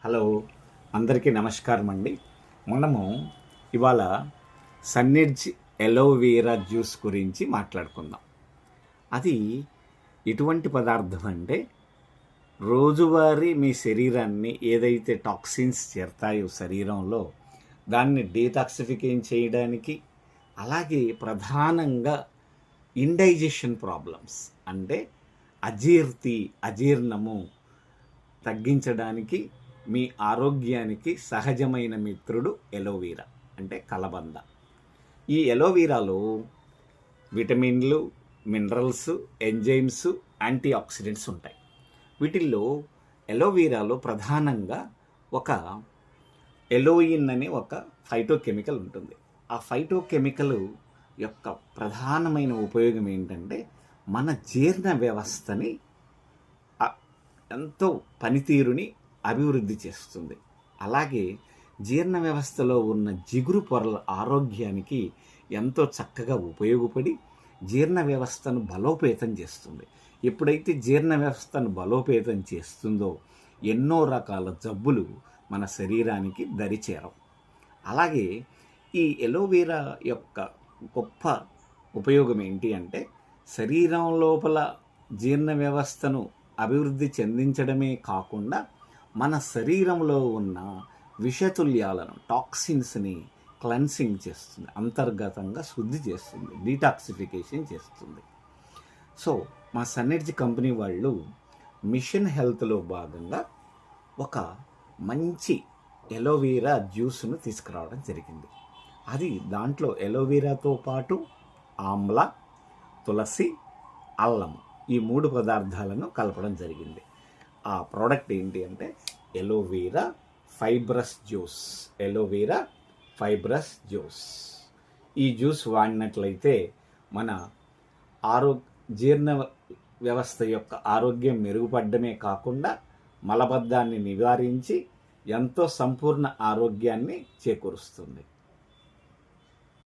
Hello, అందరికీ నమస్కారం అండి. మనము ఇవాళ సన్నెడ్జ్ ఎలోవీరా జ్యూస్ గురించి మాట్లాడుకుందాం. అది ఎటువంటి పదార్థం అంటే, రోజువారీ మీ శరీరాన్ని ఏదైతే టాక్సిన్స్ చేరతాయో శరీరంలో, దాన్ని డీటాక్సిఫికేషన్ చేయడానికి, అలాగే ప్రధానంగా ఇండైజెషన్ ప్రాబ్లమ్స్ అంటే అజీర్ణము తగ్గించడానికి మీ ఆరోగ్యానికి సహజమైన మిత్రుడు ఎలోవీరా అంటే కలబంద. ఈ ఎలోవీరాలో విటమిన్లు, మినరల్స్, ఎంజైమ్స్, యాంటీ ఆక్సిడెంట్స్ ఉంటాయి. వీటిల్లో ఎలోవీరాలో ప్రధానంగా ఒక ఎలోయిన్ అనే ఒక ఫైటోకెమికల్ ఉంటుంది. ఆ ఫైటోకెమికల్ యొక్క ప్రధానమైన ఉపయోగం ఏంటంటే, మన జీర్ణ వ్యవస్థని ఎంతో పనితీరుని అభివృద్ధి చేస్తుంది. అలాగే జీర్ణ వ్యవస్థలో ఉన్న జిగురు పొరల ఆరోగ్యానికి ఎంతో చక్కగా ఉపయోగపడి జీర్ణ వ్యవస్థను బలోపేతం చేస్తుంది. ఎప్పుడైతే జీర్ణ వ్యవస్థను బలోపేతం చేస్తుందో ఎన్నో రకాల జబ్బులు మన శరీరానికి దరిచేరవు. అలాగే ఈ ఎలోవీరా యొక్క గొప్ప ఉపయోగం ఏంటి అంటే, శరీరం లోపల జీర్ణ వ్యవస్థను అభివృద్ధి చెందించడమే కాకుండా మన శరీరంలో ఉన్న విషతుల్యాలను, టాక్సిన్స్ని క్లెన్సింగ్ చేస్తుంది, అంతర్గతంగా శుద్ధి చేస్తుంది, డీటాక్సిఫికేషన్ చేస్తుంది. సో మా సన్నెడ్జ్ కంపెనీ వాళ్ళు మిషన్ హెల్త్లో భాగంగా ఒక మంచి ఎలోవీరా జ్యూస్ను తీసుకురావడం జరిగింది. అది దాంట్లో ఎలోవీరాతో పాటు ఆమ్లా, తులసి, అల్లం ఈ 3 పదార్థాలను కలపడం జరిగింది. ఆ ప్రోడక్ట్ ఏంటి అంటే aloe vera fibrous juice. Aloe vera fibrous juice. ఈ జ్యూస్ వాడినట్లయితే మన జీర్ణ వ్యవస్థ యొక్క ఆరోగ్యం మెరుగుపడమే కాకుండా మలబద్ధాన్ని నివారించి ఎంతో సంపూర్ణ ఆరోగ్యాన్ని చేకూరుస్తుంది.